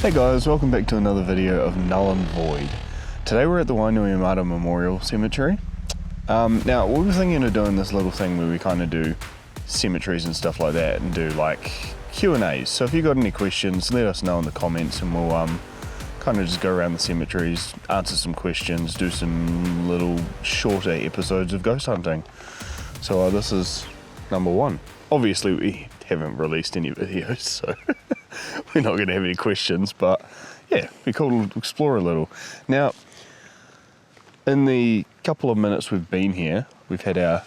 Hey guys, welcome back to another video of Null and Void. Today we're at the Wainui Memorial Cemetery. Now we were thinking of doing this little thing where we kind of do cemeteries and stuff like that and do like Q&As. So if you got any questions, let us know in the comments and we'll kind of just go around the cemeteries, answer some questions, do some little shorter episodes of ghost hunting. So this is number one. Obviously we haven't released any videos, so we're not going to have any questions, but yeah, it'd be cool to explore a little. Now, in the couple of minutes we've been here, we've had our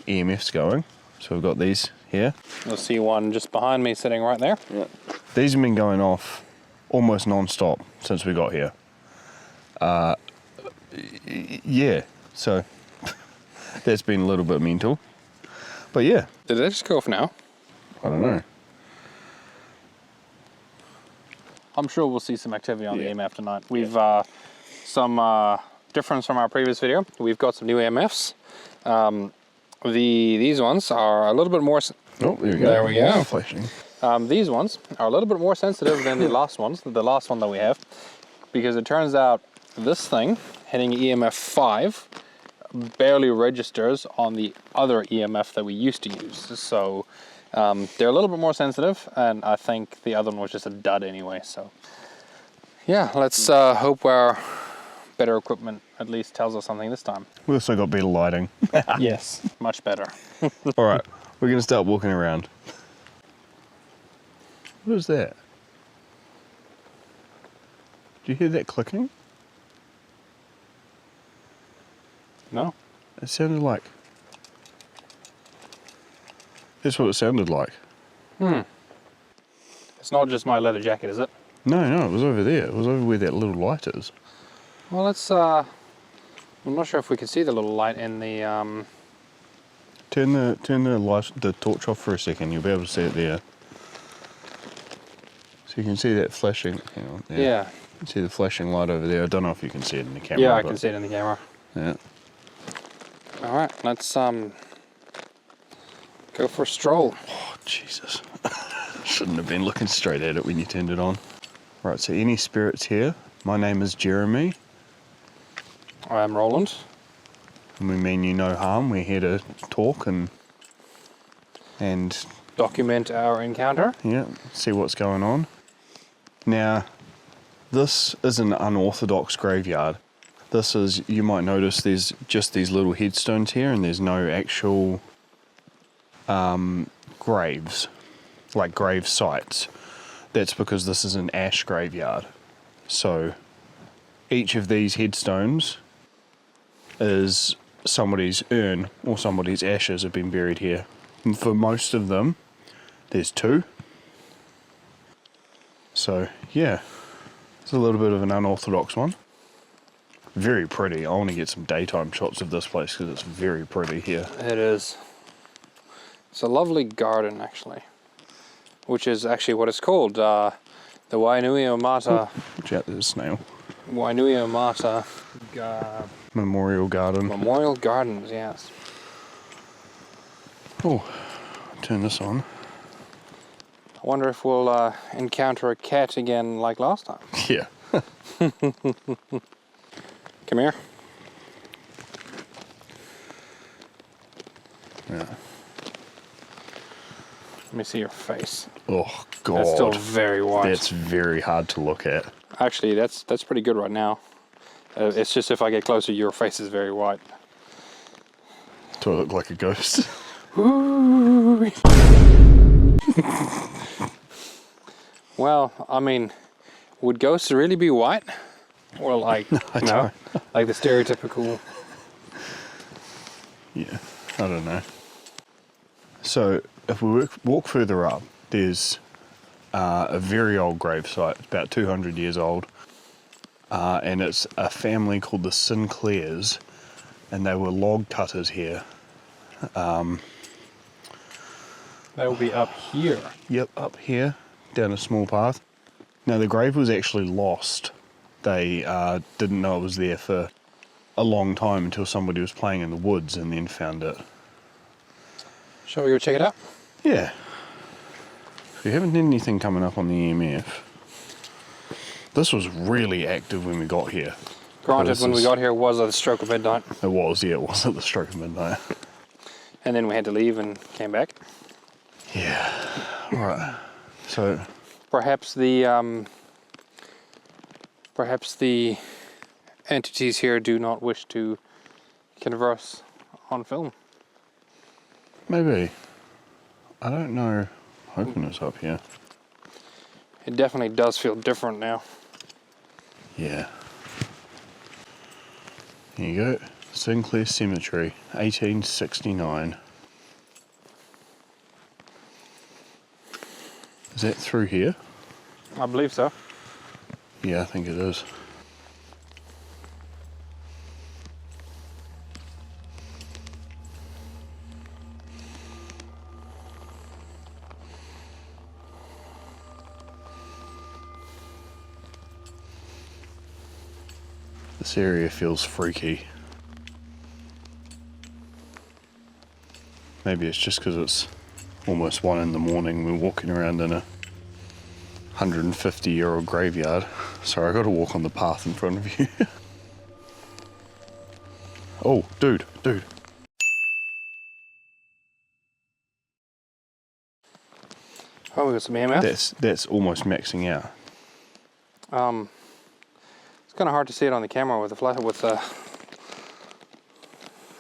EMFs going. So we've got these here. You'll see one just behind me sitting right there. Yeah. These have been going off almost non-stop since we got here. Yeah, so that's been a little bit mental. But yeah. Did they just go off now? I don't know. I'm sure we'll see some activity on the EMF tonight. We've some difference from our previous video. We've got some new EMFs. These ones are a little bit more. Oh, there we go. There we go. Flashing. These ones are a little bit more sensitive than the last ones. The last one that we have, because it turns out this thing hitting EMF 5 barely registers on the other EMF that we used to use. So they're a little bit more sensitive, and I think the other one was just a dud anyway. So yeah, let's hope our better equipment at least tells us something this time. We also got better lighting. Yes, much better. All right, we're going to start walking around. What is that? Do you hear that clicking? No? It sounded like... That's what it sounded like. It's not just my leather jacket, is it? No, it was over there. It was over where that little light is. Well, let's, I'm not sure if we can see the little light in the, Turn the light, the torch off for a second. You'll be able to see it there. So you can see that flashing. Hang on. yeah. You can see the flashing light over there. I don't know if you can see it in the camera. Yeah, I can see it in the camera. Yeah. All right, let's go for a stroll. Oh, Jesus. Shouldn't have been looking straight at it when you turned it on. Right, so any spirits here? My name is Jeremy. I am Roland. And we mean you no harm. We're here to talk and Document our encounter. yeah, see what's going on. Now, this is an unorthodox graveyard. This is, you might notice there's just these little headstones here and there's no actual graves, like grave sites. That's because this is an ash graveyard. So each of these headstones is somebody's urn or somebody's ashes have been buried here. And for most of them, there's 2. So yeah, it's a little bit of an unorthodox one. Very pretty. I want to get some daytime shots of this place because it's very pretty here. It is. It's a lovely garden, actually, which is actually what it's called. The Wainui Watch out, there's a snail. Wainui Memorial Garden. Memorial Gardens, yes. Oh, turn this on. I wonder if we'll encounter a cat again like last time. Yeah. Come here. Yeah. Let me see your face. Oh God. That's still very white. That's very hard to look at. Actually, that's pretty good right now. It's just if I get closer, your face is very white. Do I look like a ghost? Well, I mean, would ghosts really be white? Or like, no, like the stereotypical. Yeah, I don't know. So if we walk further up, there's a very old gravesite, about 200 years old, and it's a family called the Sinclairs, and they were log cutters here. That will be up here. Yep, up here, down a small path. Now the grave was actually lost. They didn't know it was there for a long time until somebody was playing in the woods and then found it. Shall we go check it out? Yeah. We haven't had anything coming up on the EMF. This was really active when we got here. Granted, when we got here, it was at the stroke of midnight. It was, yeah, it was at the stroke of midnight. And then we had to leave and came back. Yeah, right. So perhaps the entities here do not wish to converse on film. maybe. I don't know. Hoping it's up here. It definitely does feel different now. Yeah. Here you go. Sinclair Cemetery, 1869. Is that through here? I believe so. Yeah, I think it is. This area feels freaky. Maybe it's just because it's almost 1 in the morning. We're walking around in a 150-year-old graveyard. Sorry, I got to walk on the path in front of you. Oh, dude. Oh, we got some EMF. That's almost maxing out. It's kind of hard to see it on the camera with the flash.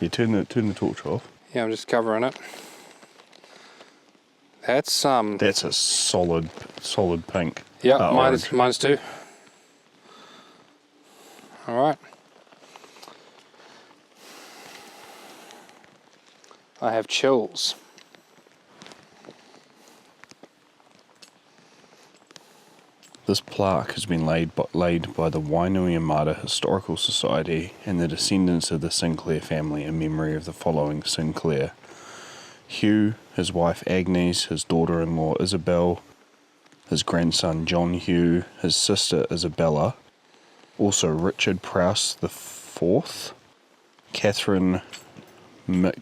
You turn the torch off. Yeah, I'm just covering it. That's a solid pink. Yeah, orange. mine's too. All right. I have chills. This plaque has been laid by the Wainui Historical Society and the descendants of the Sinclair family in memory of the following Sinclair: Hugh, his wife Agnes, his daughter-in-law Isabel, his grandson John Hugh, his sister Isabella, also Richard Prowse the Fourth, Catherine McIlroyd.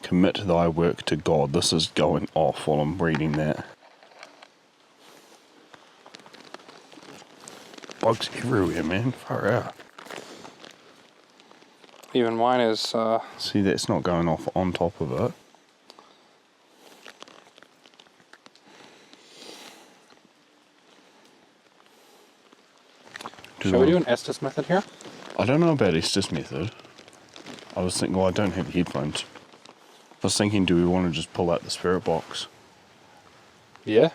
Commit thy work to God. This is going off while I'm reading that. Bugs everywhere, man. Far out. Even mine is. See, that's not going off on top of it. Shall we do an Estes method here? I don't know about Estes method. I was thinking, well, I don't have headphones. I was thinking, do we want to just pull out the spirit box? Yeah.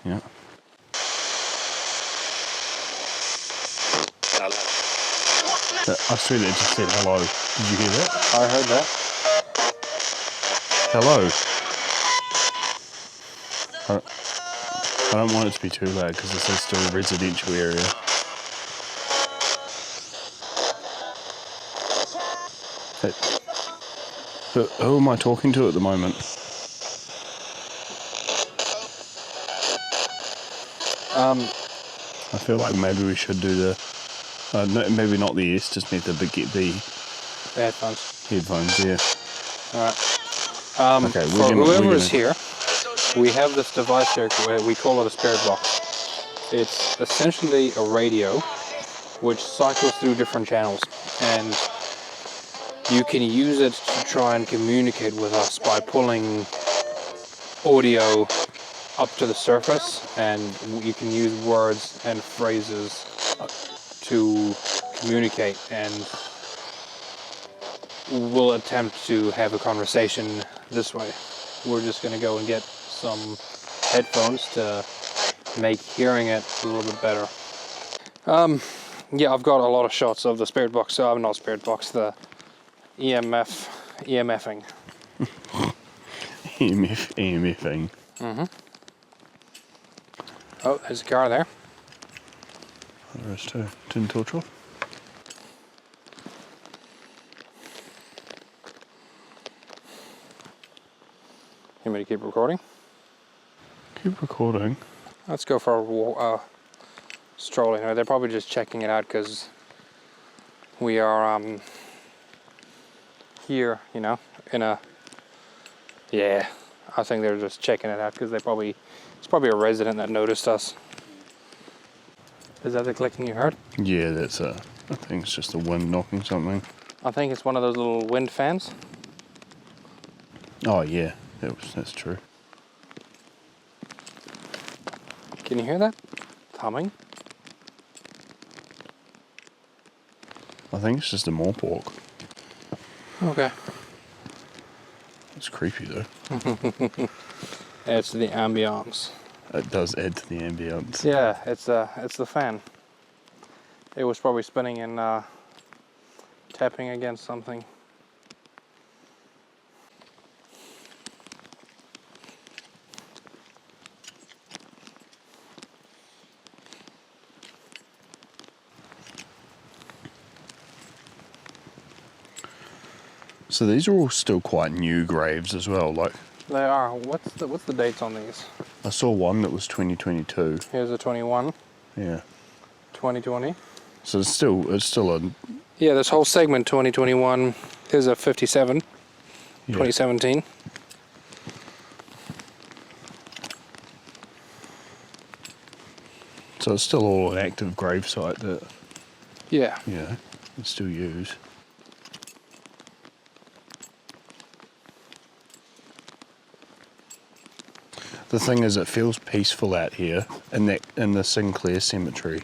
Yeah. I swear that just said hello. Did you hear that? I heard that. Hello. I don't want it to be too loud because this is still a residential area. Who am I talking to at the moment? I feel like maybe we should do the, no, maybe not the Estes method, but get the headphones. Headphones, yeah. Alright. Okay, for whoever is here, we have this device here, we call it a spirit box. It's essentially a radio which cycles through different channels, and you can use it to try and communicate with us by pulling audio up to the surface, and you can use words and phrases to communicate, and we'll attempt to have a conversation this way. We're just going to go and get some headphones to make hearing it a little bit better. Yeah, I've got a lot of shots of the spirit box, so I'm not spirit box, the EMFing. EMFing. Mm-hmm. Oh, there's a car there. There is too. Turn the torch off. You want me to keep recording? Keep recording. Let's go for a stroll in here. They're probably just checking it out because we are here, you know, in a... Yeah, I think they're just checking it out because it's It's probably a resident that noticed us. Is that the clicking you heard? Yeah, that's I think it's just the wind knocking something. I think it's one of those little wind fans. Oh yeah, that's true. Can you hear that? Humming? I think it's just a morpork. Okay. It's creepy though. It's the ambience. It does add to the ambience. Yeah, it's the fan. It was probably spinning and tapping against something. So these are all still quite new graves as well. Like They are. What's the dates on these? I saw one that was 2022. Here's a 21, Yeah. 2020. So it's still a Yeah, this whole segment 2021. Here's a 57, yeah. 2017. So it's still all an active grave site that Yeah. they still use. The thing is, it feels peaceful out here, and that in the Sinclair Cemetery,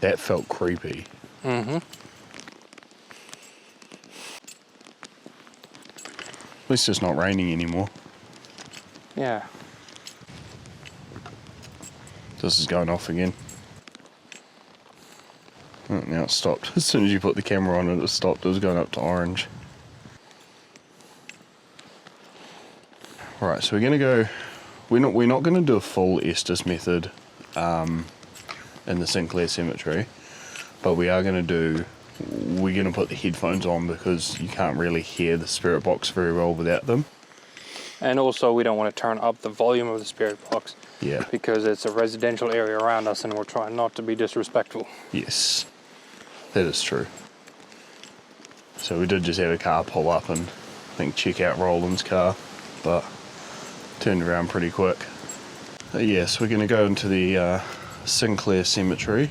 that felt creepy. Mm-hmm. At least it's not raining anymore. Yeah. This is going off again. Oh, now it stopped. As soon as you put the camera on it, it stopped. It was going up to orange. Right, so we're going to go... We're not going to do a full Estes method in the Sinclair Cemetery, but we are going to do... We're going to put the headphones on because you can't really hear the spirit box very well without them. And also, we don't want to turn up the volume of the spirit box. Yeah. Because it's a residential area around us and we're trying not to be disrespectful. Yes, that is true. So we did just have a car pull up and I think check out Roland's car, but turned around pretty quick. Yes, we're going to go into the Sinclair Cemetery.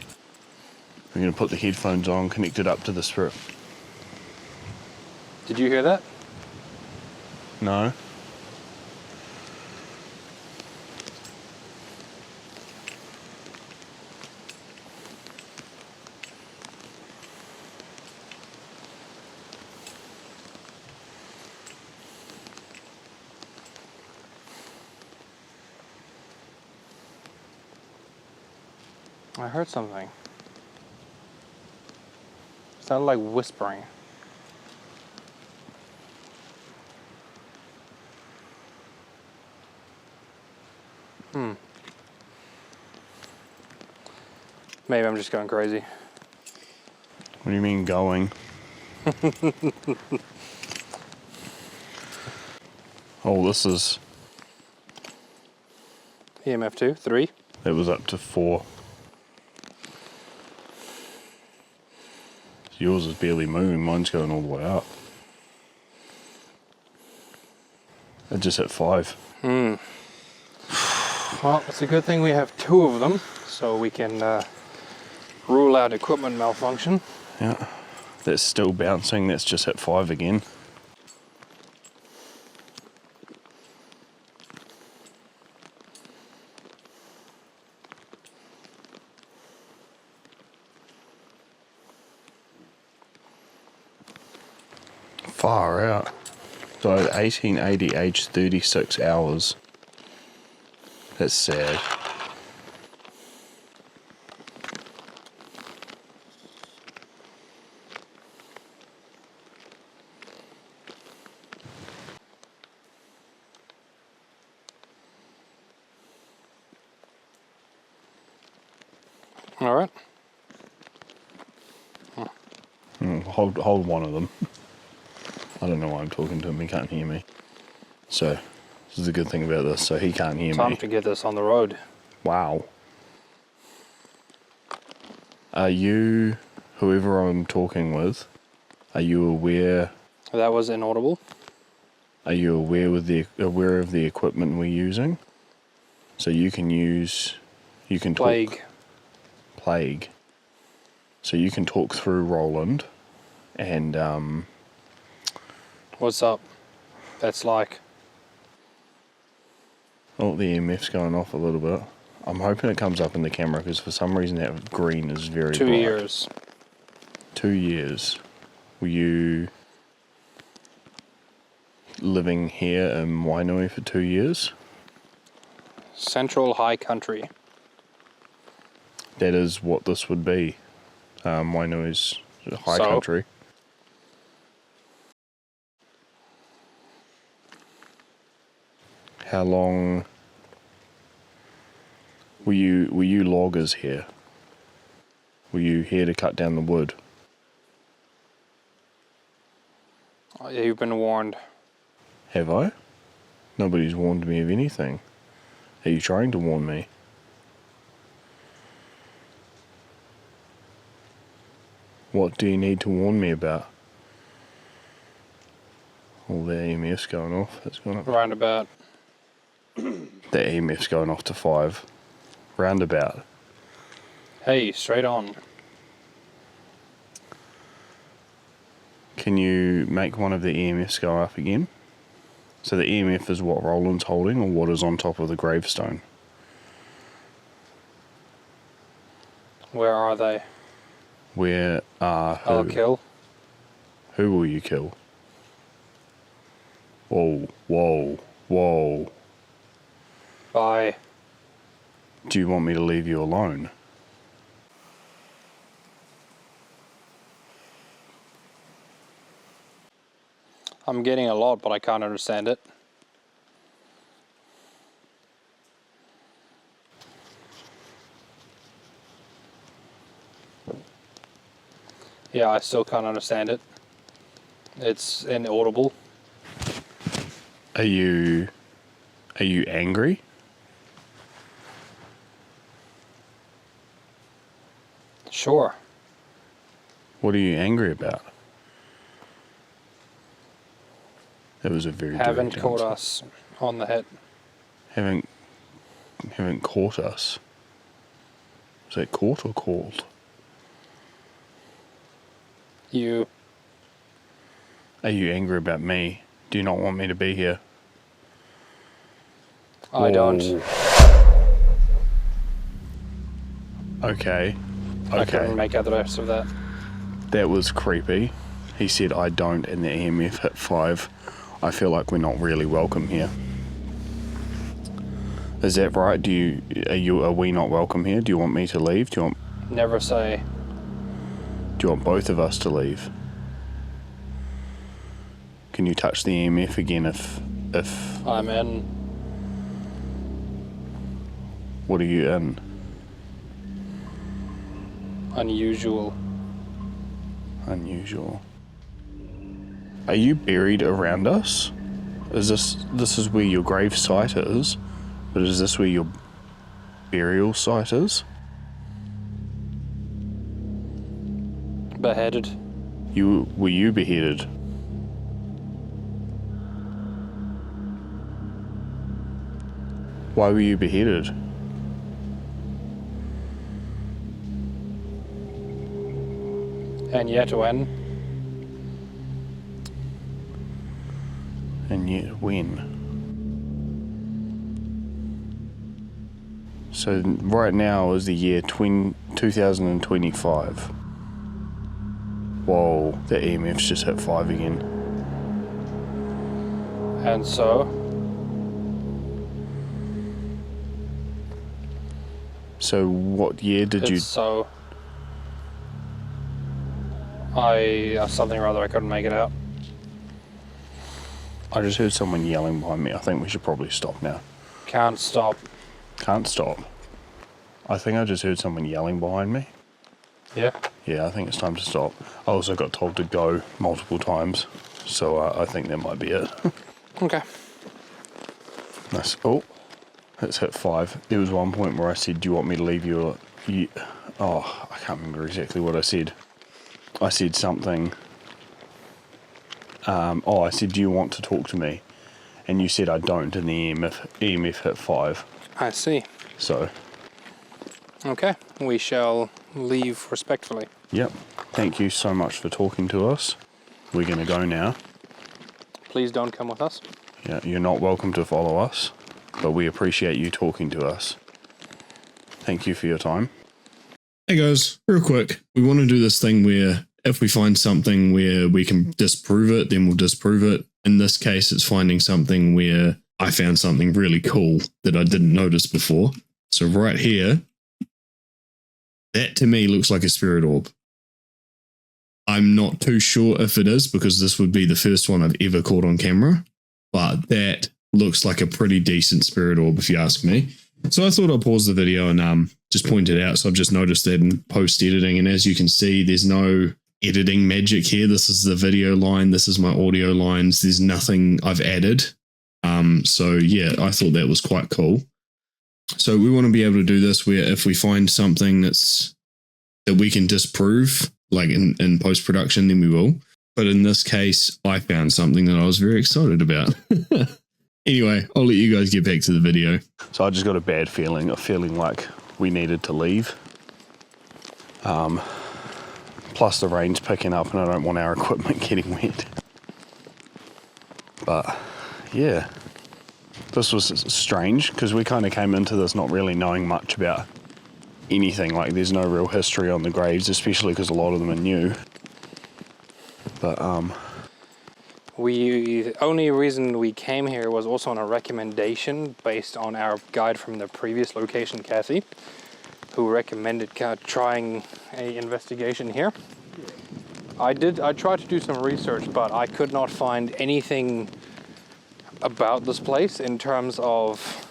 We're going to put the headphones on, connect it up to the spirit. Did you hear that? No? I heard something. It sounded like whispering. Maybe I'm just going crazy. What do you mean going? Oh, this is... EMF 2, 3. It was up to 4. Yours is barely moving, mine's going all the way up. It just hit 5. Well, it's a good thing we have 2 of them, so we can rule out equipment malfunction. Yeah. That's still bouncing, that's just hit 5 again. Far out. So 1880 aged 36 hours. That's sad. All right. Hold one of them. I don't know why I'm talking to him, he can't hear me. So, this is the good thing about this, so he can't hear Time me. to get this on the road. Wow. Are you, whoever I'm talking with, are you aware... That was inaudible. Are you aware of the equipment we're using? So you can Plague. Plague. So you can talk through Roland and What's up? That's like... oh, the EMF's going off a little bit. I'm hoping it comes up in the camera because for some reason that green is very 2 bright. years. 2 years. Were you living here in Wainui for 2 years? Central High Country. That is what this would be. Wainui's high So? country. How long were you loggers here? Were you here to cut down the wood? Oh, yeah, you've been warned. Have I? Nobody's warned me of anything. Are you trying to warn me? What do you need to warn me about? Oh, the EMF's going off. It's gone up. Roundabout. The EMF's going off to 5. Roundabout. Hey, straight on. Can you make one of the EMFs go up again? So the EMF is what Roland's holding or what is on top of the gravestone? Where are they? Where are who? I'll kill. Who will you kill? Whoa, whoa, whoa. Bye. Do you want me to leave you alone? I'm getting a lot, but I can't understand it. Yeah, I still can't understand it. It's inaudible. Are you angry? Sure. What are you angry about? That was a very Haven't direct caught answer. us on the hit. Haven't caught us. Was that caught or called? You. Are you angry about me? Do you not want me to be here? I don't. Okay. I couldn't Okay. make out the rest of that. That was creepy. He said I don't and the EMF hit 5. I feel like we're not really welcome here. Is that right? Are we not welcome here? Do you want me to leave? Do Never say. you want both of us to leave? Can you touch the EMF again if I'm in. what are you in? Unusual. Unusual. Are you buried around us? Is this is where your grave site is, but is this where your burial site is? Beheaded. Were you beheaded? Why were you beheaded? And yet when? And yet when? So right now is the year 2025. Whoa, the EMF's just hit 5 again. And so? So what year did you... So. Something or other, I couldn't make it out. I just heard someone yelling behind me. I think we should probably stop now. Can't stop. Can't stop. I think I just heard someone yelling behind me. Yeah. Yeah, I think it's time to stop. I also got told to go multiple times, so I think that might be it. Okay. Nice. Oh, it's hit 5. There was one point where I said, do you want me to leave you? Oh, I can't remember exactly what I said. I said something. I said, do you want to talk to me? And you said I don't, and the EMF hit 5. I see. So, Okay, we shall leave respectfully. yep. Thank you so much for talking to us. We're going to go now. Please don't come with us. Yeah, you're not welcome to follow us, but we appreciate you talking to us. Thank you for your time. Hey guys, real quick, we want to do this thing where if we find something where we can disprove it, then we'll disprove it. In this case, it's finding something where I found something really cool that I didn't notice before. So right here, that to me looks like a spirit orb. I'm not too sure if it is because this would be the first one I've ever caught on camera, but that looks like a pretty decent spirit orb if you ask me. So I thought I'd pause the video and just point it out. So I've just noticed that in post editing, and as you can see, there's no editing magic here. This is the video line. This is my audio lines. There's nothing I've added. So yeah, I thought that was quite cool. So we want to be able to do this where if we find something that we can disprove, like in post-production, then we will. But in this case, I found something that I was very excited about. Anyway, I'll let you guys get back to the video. So I just got a bad feeling, like we needed to leave. Plus the rain's picking up and I don't want our equipment getting wet. But yeah, this was strange because we kind of came into this not really knowing much about anything. Like there's no real history on the graves, especially because a lot of them are new. But The only reason we came here was also on a recommendation based on our guide from the previous location, Kathy, who recommended trying a investigation here. I tried to do some research, but I could not find anything about this place in terms of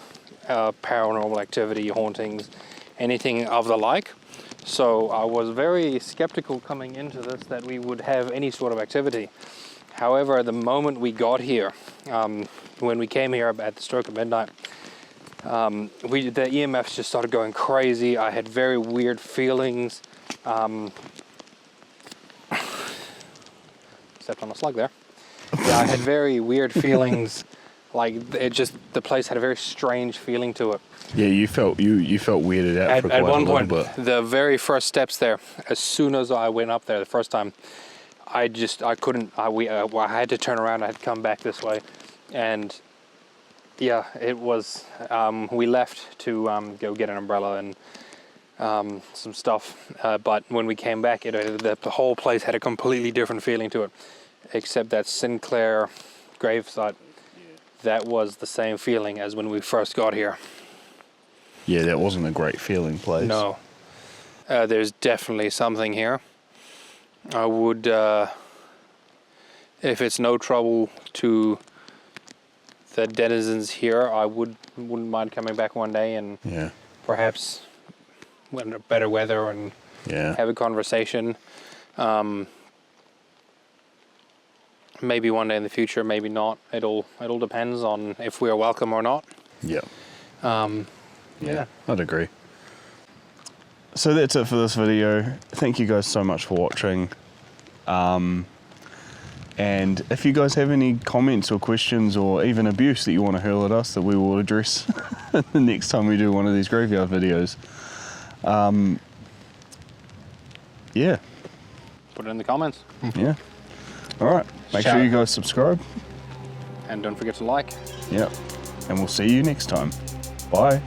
paranormal activity, hauntings, anything of the like. So I was very skeptical coming into this that we would have any sort of activity. However, the moment we got here, when we came here at the stroke of midnight, the EMFs just started going crazy. I had very weird feelings. Stepped on a slug there. Yeah, I had very weird feelings. Like the place had a very strange feeling to it. yeah, you felt weirded out for quite At one a little point, bit. the very first steps there, as soon as I went up there the first time, I couldn't. I had to turn around. I had to come back this way, and yeah, it was. We left to go get an umbrella and some stuff, but when we came back, the whole place had a completely different feeling to it, except that Sinclair gravesite. That was the same feeling as when we first got here. Yeah, that wasn't a great feeling place. No, there's definitely something here. I would, if it's no trouble to the denizens here, I wouldn't mind coming back one day and perhaps when better weather and have a conversation. Maybe one day in the future, maybe not. It all depends on if we are welcome or not. Yeah. Yeah, I'd agree. So that's it for this video. Thank you guys so much for watching. And if you guys have any comments or questions or even abuse that you want to hurl at us that we will address the next time we do one of these graveyard videos, yeah. put it in the comments. Yeah. All right. Make sure you guys subscribe. And don't forget to like. Yeah. And we'll see you next time. Bye.